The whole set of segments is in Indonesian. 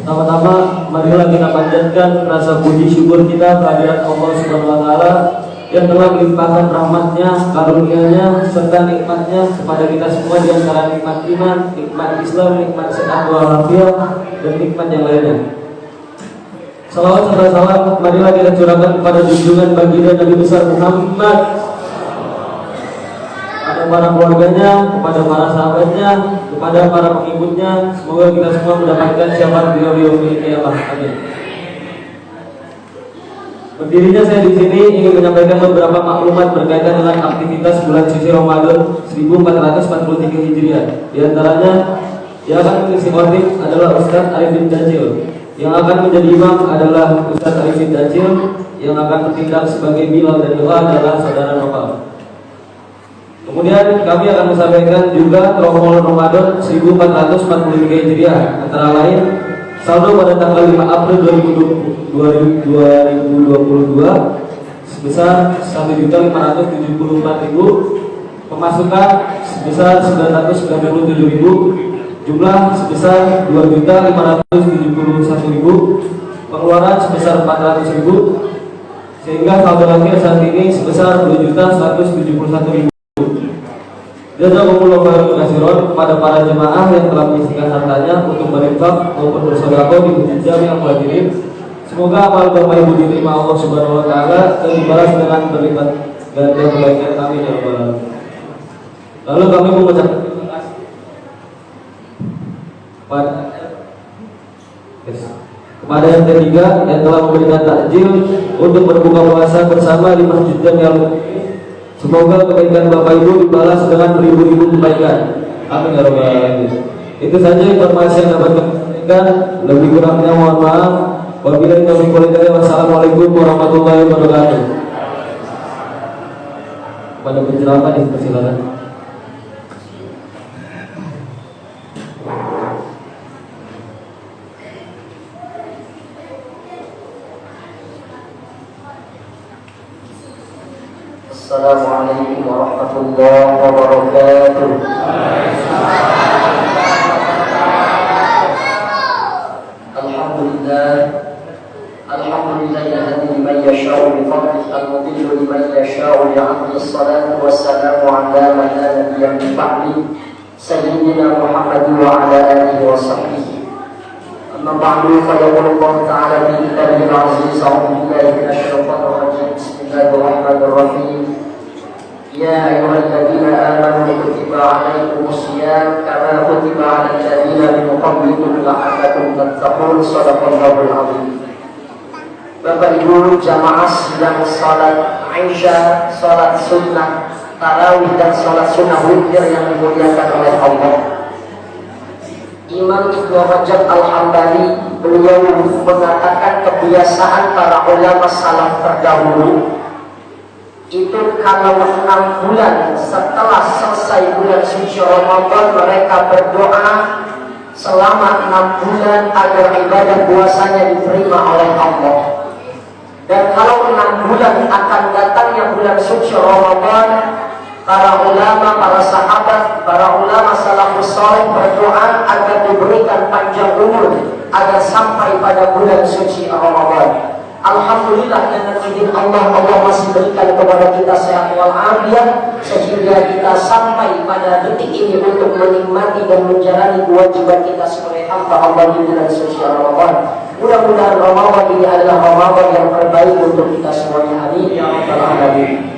Pertama-tama marilah kita panjatkan rasa puji syukur kita kehadirat Allah Subhanahu wa taala yang telah melimpahkan rahmatnya, karunia-Nya serta nikmatnya kepada kita semua di antara nikmat iman, nikmat Islam, nikmat sehat walafiat dan nikmat yang lainnya. Salawat serta salam marilah kita curahkan kepada junjungan baginda Nabi besar Muhammad, kepada para keluarganya, kepada para sahabatnya, kepada para pengikutnya. Semoga kita semua mendapatkan syafaat beliau di yaumil qiyamah. Amin. Berdirinya saya di sini ingin menyampaikan beberapa maklumat berkaitan dengan aktivitas bulan suci Ramadan 1443 Hijriah. Di antaranya yang akan mengisi khotib adalah Ustadz Arifin Dajil, yang akan menjadi imam adalah Ustadz Arifin Dajil, yang akan bertindak sebagai bilal dan doa adalah saudara Nopal. Kemudian kami akan menyampaikan juga Ramadan Ramadan 1443 Hijriah, antara lain saldo pada tanggal 5 April 2022 sebesar 1.574.000, pemasukan sebesar 997.000, jumlah sebesar 2.571.000, pengeluaran sebesar 400.000, sehingga saldo akhir saat ini sebesar 2.171.000. Jazakumullahu khairan katsiran kepada para jemaah yang telah menyisikan hartanya untuk berinfak maupun bersedekah di masjid Jami Al-Muhajirin. Semoga amal Bapak Ibu diterima Allah Subhanahu wa taala dan dibalas dengan berlipat ganda kebaikan. Amin ya rabbal alamin. Lalu kami mengucapkan terima kasih kepada yang ketiga yang telah memberikan takjil untuk berbuka puasa bersama di Masjid Jami Al-Muhajirin. Semoga kebaikan Bapak Ibu dibalas dengan beribu-ribu kebaikan. Amin ya rabbal alamin. Itu saja informasi yang dapat kami sampaikan. Lebih kurangnya mohon maaf. Wabillahi taufiq wal hidayah. Wassalamualaikum warahmatullahi wabarakatuh. Pada penceramah dipersilakan. Assalamualaikum warahmatullahi wabarakatuh. Alhamdulillah, alhamdulillahilladzi liman yasha'u bi fadlihi al-mudillu liman yasha'u bi'amdihi as-salatu wassalamu ala man la nabiyya min ba'dihi sayyidina Muhammad wa ala alihi wa sahbihi. Amma ba'du, fa yaqulu Allah ta'ala fi kitabihi al-'aziz, a'udzu billahi minasy syaithanir rajim. Bismillahirrahmanirrahim. Ya ayyuhalladzina amanu kutiba 'alaikumus syiyam kama kutiba 'alal ladzina min qablikum la'allakum tattaqun. Shadaqallahul 'azim. Bapak Ibu jamaah sidang salat Isya, salat sunnah tarawih dan salat sunnah witir yang dimuliakan oleh Allah. Imam Ibnu Rajab Al-Hambali beliau mengatakan kebiasaan para ulama salaf terdahulu itu kalau 6 bulan setelah selesai bulan suci Ramadan mereka berdoa selama 6 bulan agar ibadah puasanya diterima oleh Allah. Dan kalau 6 bulan akan datangnya bulan suci Ramadan, para ulama, para sahabat, para ulama salafus saleh berdoa agar diberikan panjang umur agar sampai pada bulan suci Ramadan. Alhamdulillah dengan izin Allah, Allah masih berikan kepada kita sehat walafiat sehingga kita sampai pada detik ini untuk menikmati dan menjalani kewajiban kita sebagai hamba Allah di bulan suci Ramadan. Mudah-mudahan Ramadan ini adalah Ramadan yang terbaik untuk kita semuanya. Amin ya rabbal alamin.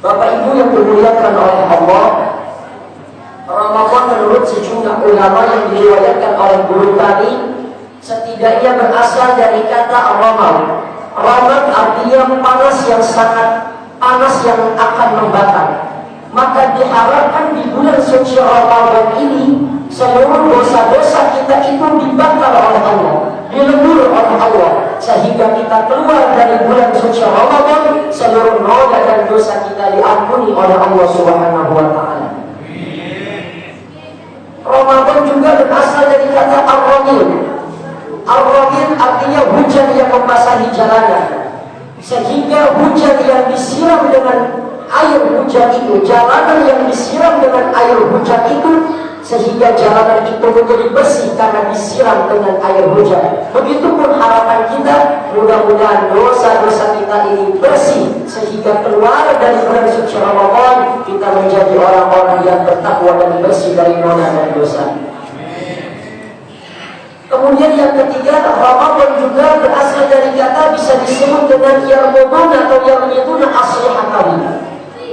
Bapak Ibu yang dimuliakan oleh Allah, Ramadan menurut sejumlah ulama yang diriwayatkan oleh guru tadi setidaknya berasal dari kata ramal. Ramal artinya panas yang sangat panas yang akan membakar. Maka diharapkan di bulan suci Ramadan ini seluruh dosa-dosa kita itu dibakar oleh Allah, dilebur oleh Allah, sehingga kita keluar dari bulan suci Ramadan seluruh noda dan dosa kita diampuni oleh Allah Subhanahu wa taala. Ramadan juga berasal dari kata ar-ramil. Ar-ramil artinya hujan yang membasahi jalanan, sehingga hujan yang disiram dengan air hujan itu, jalanan yang disiram dengan air hujan itu sehingga jalanan itu menjadi bersih karena disiram dengan air hujan. Begitupun harapan kita, mudah-mudahan dosa-dosa kita ini bersih sehingga keluar dari bulan suci Ramadan kita menjadi orang-orang yang bertakwa dan bersih dari noda dan dosa. Kemudian yang ketiga, Ramadan juga berasal dari kata bisa disebut dengan yarmudun atau yarmidun aslihatahu.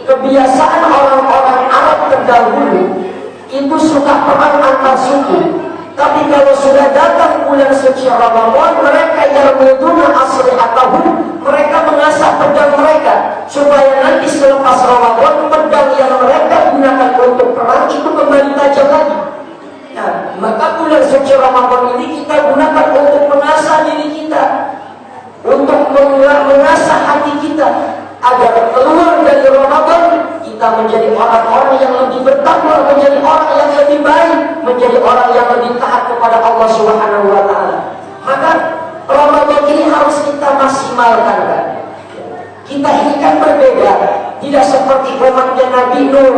Kebiasaan orang-orang Arab terdahulu itu suka perang antar suku. Tapi kalau sudah datang bulan suci Ramadan, mereka yarmuduna aslihatahu, mereka mengasah pedang mereka supaya nanti selepas Ramadan pedang yang mereka gunakan untuk perang itu kembali tajam lagi. Nah, maka bulan suci Ramadan ini kita gunakan untuk mengasah diri kita, untuk mengasah hati kita agar keluar dari Ramadan kita menjadi orang-orang yang lebih bertakwa, menjadi orang yang lebih baik, menjadi orang yang lebih taat kepada Allah Subhanahu wa taala. Maka Ramadan ini harus kita maksimalkan, kan? Kita ini kan berbeda, tidak seperti umatnya Nabi Nuh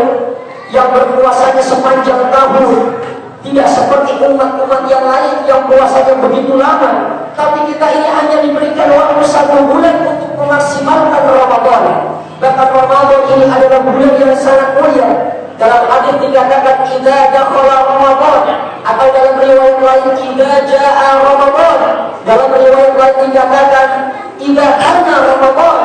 yang berpuasanya sepanjang tahun, tidak seperti umat-umat yang lain yang puasanya begitu lama. Tapi kita ini hanya diberikan waktu 1 bulan untuk memaksimalkan Ramadan. Bahkan Ramadan ini adalah bulan yang sangat mulia. Dalam hadis dikatakan idza dakhala Ramadan, atau dalam riwayat lain idza jaa Ramadan. Dalam riwayat lain dikatakan idza kana Ramadan.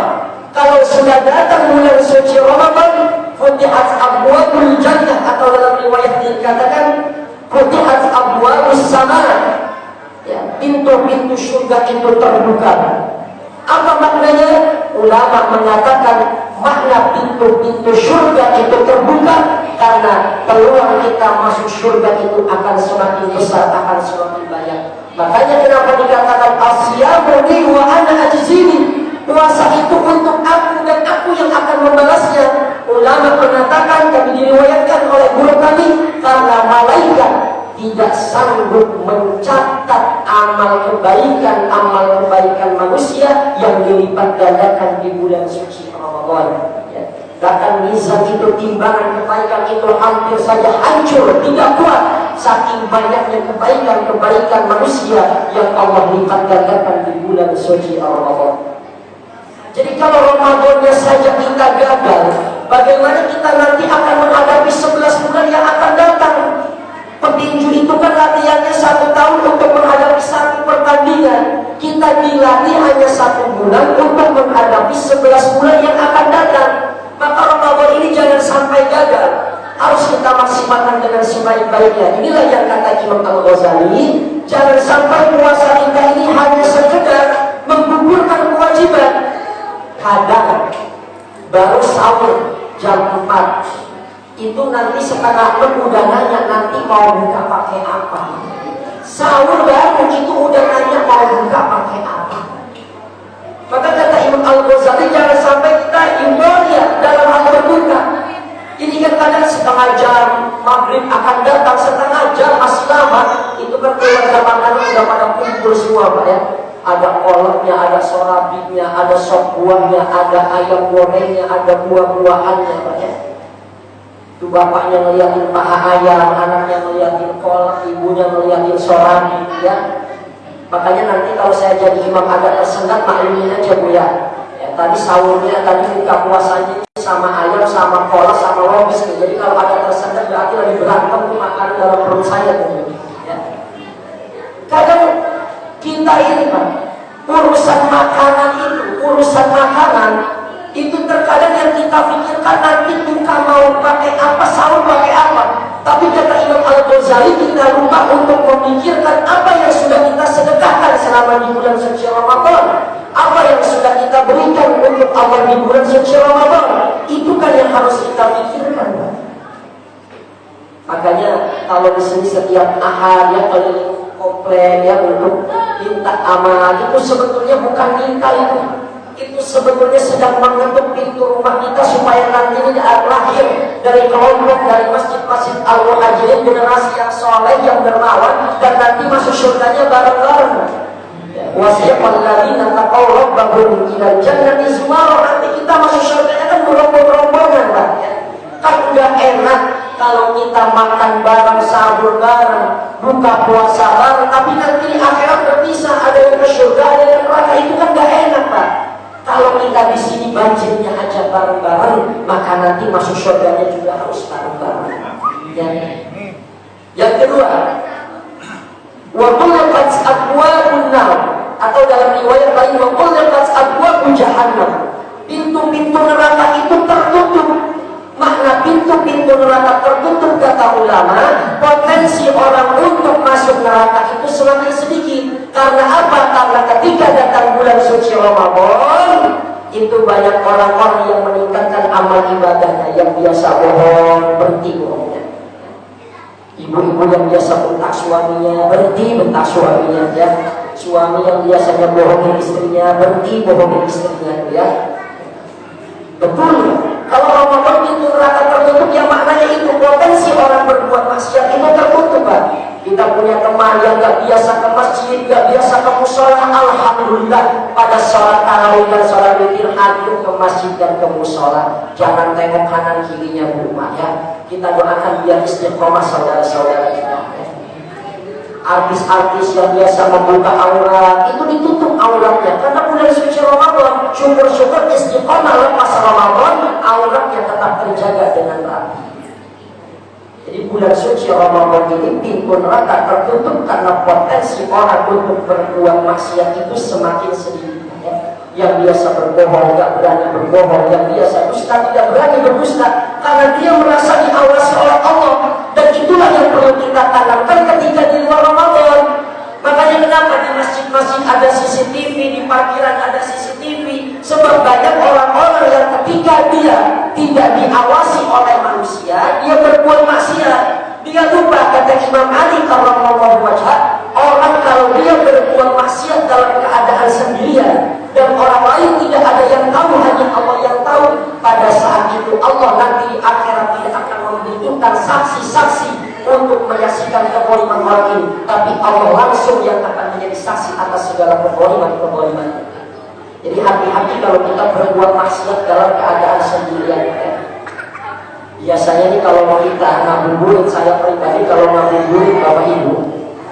Kalau sudah datang bulan suci Ramadan, futihat abwabul jannah, atau dalam riwayat dikatakan futihat abwabus sama. Ya, pintu-pintu surga itu terbuka. Apa maknanya? Ulama mengatakan makna pintu-pintu surga itu terbuka karena peluang kita masuk surga itu akan semakin besar, akan semakin banyak. Makanya kenapa dikatakan asyamu li wa ana ajzini, puasa itu untuk aku dan aku yang akan membalasnya. Ulama mengatakan, kami diriwayatkan oleh guru kami, karena malaikat tidak sanggup mencatat amal kebaikan manusia yang dilipat gandakan di bulan suci Ramadan. Bahkan mizan itu, timbangan kebaikan itu hampir saja hancur, tidak kuat, saking banyaknya kebaikan manusia yang Allah lipat gandakan di bulan suci Ramadan. Jadi kalau Ramadannya saja kita gagal, bagaimana kita nanti akan menghadapi 11 bulan yang akan datang? Petinju itu kan latihannya 1 tahun untuk menghadapi 1 pertandingan. Kita dilatih hanya 1 bulan untuk menghadapi 11 bulan yang akan datang. Maka Ramadan ini jangan sampai gagal, harus kita maksimalkan dengan sebaik-baiknya. Inilah yang kata Imam Al-Ghazali, jangan sampai puasa kita ini hanya sekedar menggugurkan kewajiban. Kadang baru sahur jam 4 itu nanti setengah 6 udah nanya nanti mau buka pakai apa. Sahur baru itu udah nanya mau buka pakai apa. Maka kata Imam Al-Ghazali, jangan sampai kita euforia dalam hal berbuka. Ini kan kadang setengah jam maghrib akan datang, setengah jam masih lama. Itu kan keluarga makanan udah pada kumpul semua, Pak, ya. Ada kolaknya, ada sorabinya, ada sop buahnya, ada ayam gorengnya, ada buah-buahannya, Pak, ya. Itu bapaknya ngeliatin paha ayam, anaknya ngeliatin kolak, ibunya ngeliatin sorabi, ya. Makanya nanti kalau saya jadi imam agak tersendat, maklumin aja, Bu, ya. Tadi sahurnya, tadi buka puasanya sama ayam, sama kolak, sama lobis. Jadi kalau ada tersendat berarti lagi berantem tuh makan dalam perut saya tuh, ya. Kadang kita ini, Pak, urusan makanan itu terkadang yang kita pikirkan nanti buka mau pakai apa, sahur pakai apa. Tapi kata Imam Al-Ghazali, kita lupa untuk memikirkan apa yang sudah kita sedekahkan selama di bulan suci Ramadan, apa yang sudah kita berikan untuk Allah di bulan suci Ramadan. Itu kan yang harus kita pikirkan, Pak. Makanya kalau di sini setiap ahad ya keliling komplek ya untuk minta amal, itu sebetulnya bukan minta, itu sebetulnya sedang mengetuk pintu rumah kita supaya nanti ini lahir dari kelompok, dari masjid-masjid Al-Muhajirin, generasi yang soleh, yang dermawan, dan nanti masuk surganya bareng-bareng. Wasiqal ladzina taqaw rabbahum ilal jannati zumara. Nanti kita masuk surganya kan berombong-rombongan, Pak. Kan gak enak kalau kita makan bareng, sahur bareng, buka puasa bareng, tapi nanti akhirat berpisah, ada yang ke surga, ada yang neraka. Itu kan gak enak, Pak. Kalau kita di sini banjirnya aja bareng-bareng, maka nanti masuk surganya juga harus bareng-bareng. Ya. Yang kedua, wa qulqat abwabun nar, atau dalam riwayat lain wa qulqat abwabu jahannam. Pintu-pintu neraka itu tertutup. Makna pintu-pintu neraka tertutup, kata ulama, potensi orang untuk masuk neraka itu semakin sedikit. Karena apa? Karena ketika datang bulan suci Ramadan, itu banyak orang-orang yang meningkatkan amal ibadahnya. Yang biasa bohong, berhenti bohongnya. Ibu-ibu yang biasa bentak suaminya, berhenti bentak suaminya, ya. Suami yang biasanya bohongin istrinya, berhenti bohongin istrinya, ya. Betul. Kalau Ramadan pintu neraka tertutup, ya maknanya itu potensi orang berbuat maksiat itu tertutup, Pak. Kita punya teman yang gak biasa ke masjid, gak biasa ke musola, alhamdulillah pada sholat tarawih dan sholat witir hadir ke masjid dan ke musola. Jangan tengok kanan kirinya rumah, ya. Kita doakan biar istiqomah saudara-saudara kita. Artis-artis yang biasa membuka aurat itu ditutup auratnya karena bulan suci Ramadan. Syukur-syukur istiqomah lepas Ramadan, auratnya tetap terjaga dengan rapi. Jadi bulan suci Ramadan ini pintu neraka tertutup karena potensi orang untuk berbuat maksiat itu semakin sedikit. Yang biasa berbohong tidak berani berbohong, yang biasa dusta tidak berani berdusta karena dia merasa diawasi oleh Allah. Dan itulah yang perlu kita tanamkan ketika di luar Ramadan. Makanya kenapa di masjid-masjid ada CCTV, di parkiran ada CCTV, sebab banyak orang-orang yang ketika dia tidak diawasi oleh manusia, dia berbuat maksiat. Dia lupa, kata Imam Ali karramallahu wajhah, orang kalau dia berbuat maksiat dalam keadaan sendirian dan orang lain tidak ada yang tahu, hanya Allah yang tahu, pada saat itu Allah nanti di akhirat tidak akan membutuhkan saksi-saksi untuk menyaksikan kezaliman orang ini, tapi Allah langsung yang akan menjadi saksi atas segala kezaliman. Jadi hati-hati kalau kita berbuat maksiat dalam keadaan sendirian. Biasanya nih kalau mau kita ngabuburit, saya pribadi kalau ngabuburit Bapak Ibu,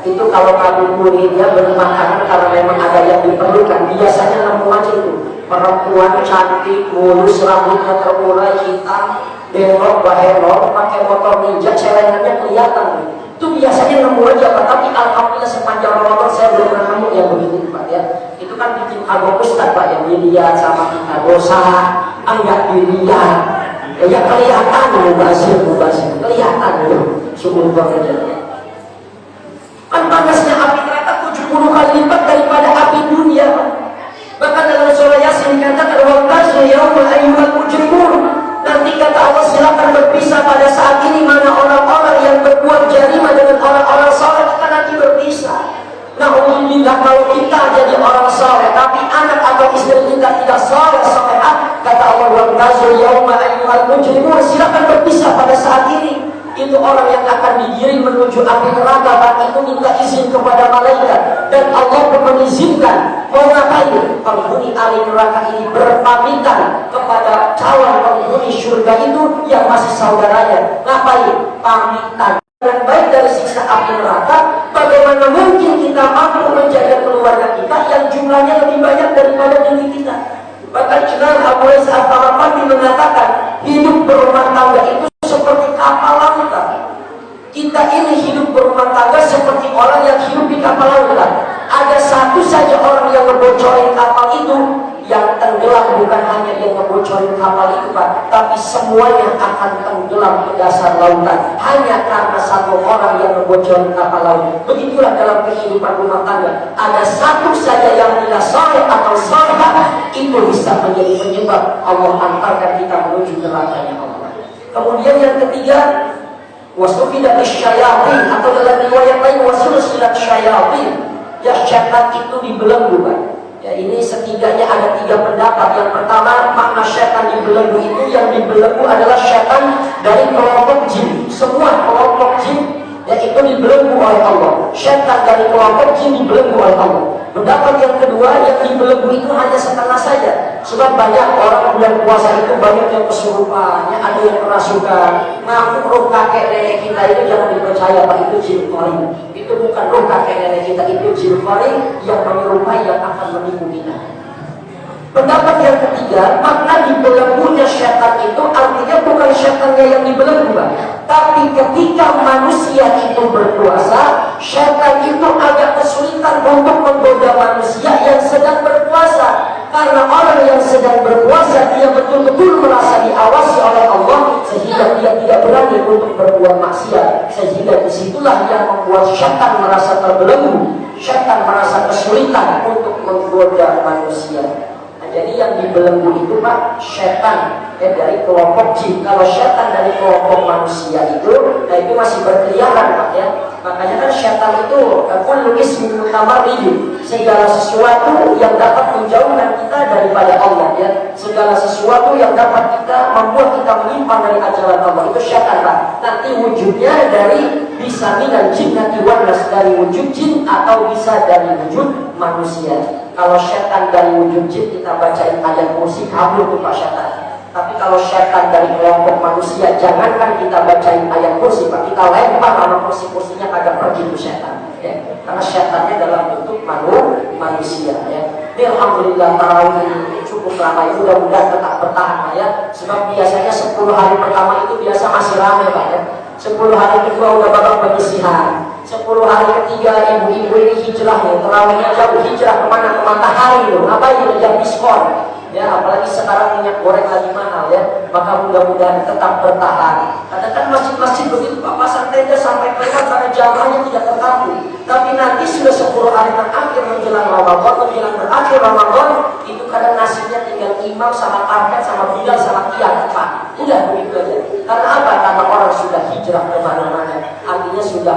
itu kalau ngabuburitnya beri makanan karena memang ada yang diperlukan, biasanya nemu aja itu perempuan cantik, mulus, rambutnya terurai, hitam, belok, bahelok, pakai motor ninja, celengannya kelihatan. Itu biasanya nemu aja, Pak. Tapi alhamdulillah sepanjang Ramadan saya belum pernah nemu yang begitu, Pak, ya. Itu kan bikin kagok Ustaz, Pak, yang dilihat sama kita dosa, enggak dilihat. Ya kelihatan mubazir, kelihatan loh, sungguh bekerja. Kan panasnya api neraka 70 kali lipat daripada api dunia. Bahkan dalam surah Yasin dikatakan waqasu yaumul ayyuhal mujrimun. Nanti kata Allah silakan berpisah pada saat ini mana orang-orang yang berbuat jarimah dengan orang-orang saleh akan nanti berpisah. Nah, alhamdulillah kalau kita jadi orang saleh tapi anak atau istri kita tidak saleh salehah, kata Allah waqasu yaumul ayyuhal mujrimun, silakan berpisah pada saat ini. Itu orang yang akan digiring menuju api neraka, dan itu minta izin kepada malaikat dan Allah pun mengizinkan. Mau ngapain? Penghuni ahli neraka ini berpamitan kepada calon penghuni surga itu yang masih saudaranya. Ngapain? Pamitan dan baik dari siksa api neraka. Bagaimana mungkin kita mampu menjaga keluarga kita yang jumlahnya lebih banyak daripada diri kita? Bahkan Imam Abu Isa Al-Farabati mengatakan hidup berumah tangga itu seperti kapal lautan. Kita ini hidup berumah tangga seperti orang yang hidup di kapal lautan. Ada satu saja orang yang ngebocorin kapal itu, yang tenggelam bukan hanya yang ngebocorin kapal itu, Pak, tapi semuanya akan tenggelam ke dasar lautan hanya karena satu orang yang ngebocorin kapal laut. Begitulah dalam kehidupan rumah tangga. Ada satu saja yang tidak saleh atau salehah, itu bisa menjadi penyebab Allah antarkan kita menuju nerakanya Allah. Kemudian yang ketiga, wasufidat syayatin, atau dalam riwayat lain wasulsilat syayatin, ya syaitan itu dibelenggu, Pak. Ya, ini setidaknya ada 3 pendapat. Yang pertama, makna syaitan dibelenggu itu, yang dibelenggu adalah syaitan dari kelompok jin. Semua kelompok jin, ya, itu dibelenggu oleh Allah. syaitan dari kelompok jin dibelenggu oleh Allah. Pendapat yang kedua, yang dibelenggu itu hanya setengah saja. Sebab banyak orang bulan puasa itu banyak yang kesurupan, ada yang kerasukan. Nah, roh kakek nenek kita itu jangan dipercaya, Pak, itu jin qarin. Itu bukan roh kakek nenek kita, itu jin qarin yang menyerupai yang akan menipu kita. Pendapat yang ketiga, makna dibelenggunya syaitan itu artinya bukan syaitannya yang dibelenggu, tapi ketika manusia itu berpuasa, syaitan itu agak kesulitan untuk menggoda manusia yang sedang berpuasa. Karena orang yang sedang berpuasa, dia betul-betul merasa diawasi oleh Allah, sehingga dia tidak berani untuk berbuat maksiat. Sehingga disitulah yang membuat syaitan merasa terbelenggu, syaitan merasa kesulitan untuk menggoda manusia. Jadi yang dibelenggu itu, Pak, syaitan dari kelompok jin. Kalau syaitan dari kelompok manusia itu, nah itu masih berkeliaran, Pak, ya. Makanya kan syaitan itu kullu ismin mutamarrid, segala sesuatu yang dapat menjauhkan kita daripada Allah, ya. Segala sesuatu yang dapat kita membuat kita menyimpang dari ajaran Allah, itu syaitan, Pak. Nanti wujudnya dari bisa minal jinnati wan nas, dari wujud jin atau bisa dari wujud manusia. Kalau syaitan dari wujud jin, kita bacain ayat kursi, kabur tuh Pak syaitan. Tapi kalau syaitan dari kelompok manusia, jangankan kita bacain ayat kursi, Pak, kita lempar sama kursi-kursinya agak pergi tuh syaitan, ya. Karena syaitannya dalam bentuk manusia, ya. Ini alhamdulillah tarawih ini cukup lama, ya. Mudah-mudahan tetap bertahan, Pak, ya. Sebab biasanya 10 hari pertama itu biasa masih ramai, Pak, ya. 10 hari kedua udah bakal penyisihan. 10 hari ketiga ibu-ibu ini hijrah, ya. Terawihnya jauh, hijrah kemana? Ke matahari loh. Ngapain ngejar diskon? Ya, apalagi sekarang minyak goreng lagi mahal, ya. Maka mudah-mudahan tetap bertahan. Kadang-kadang masjid-masjid begitu, Pak, pasang tenda sampai keluar karena jamaahnya tidak tertampung. Tapi nanti sudah 10 hari terakhir menjelang Ramadan, menjelang berakhir Ramadan, itu kadang nasibnya tinggal imam sama karpet sama bilal sama kiat, Pak. Udah begitu aja. Karena apa? Karena orang sudah hijrah kemana-mana. Artinya sudah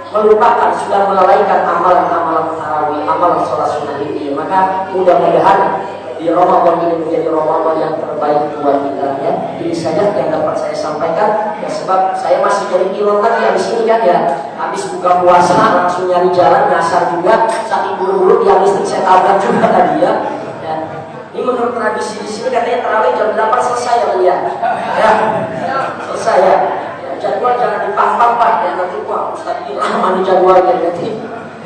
melupakan, sudah melalaikan amalan-amalan tarawih, amalan sholat sunnah ini. Maka mudah-mudahan di Ramadan ini menjadi Ramadan yang terbaik buat kita, ya. Ini saja yang dapat saya sampaikan, ya. Sebab saya masih jadi pilot lagi habis ini kan, ya. Habis buka puasa langsung nyari jalan, nyasar juga, saking buru-buru yang listrik saya tabrak juga tadi, ya. Ya. Ini menurut tradisi di sini katanya tarawih jam 8 selesai, ya, Bu, ya. Ya. Selesai, ya. Jadwal jangan dipang-pang, Pak, ya. Nanti wah Ustaz ini lama nih jadwalnya, nanti.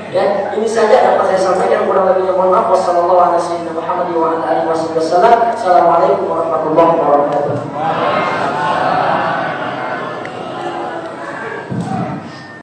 Ya, ini saja dapat saya sampaikan, kurang lebihnya mohon maaf. Wassalamualaikum warahmatullahi wabarakatuh. Assalamualaikum warahmatullahi wabarakatuh.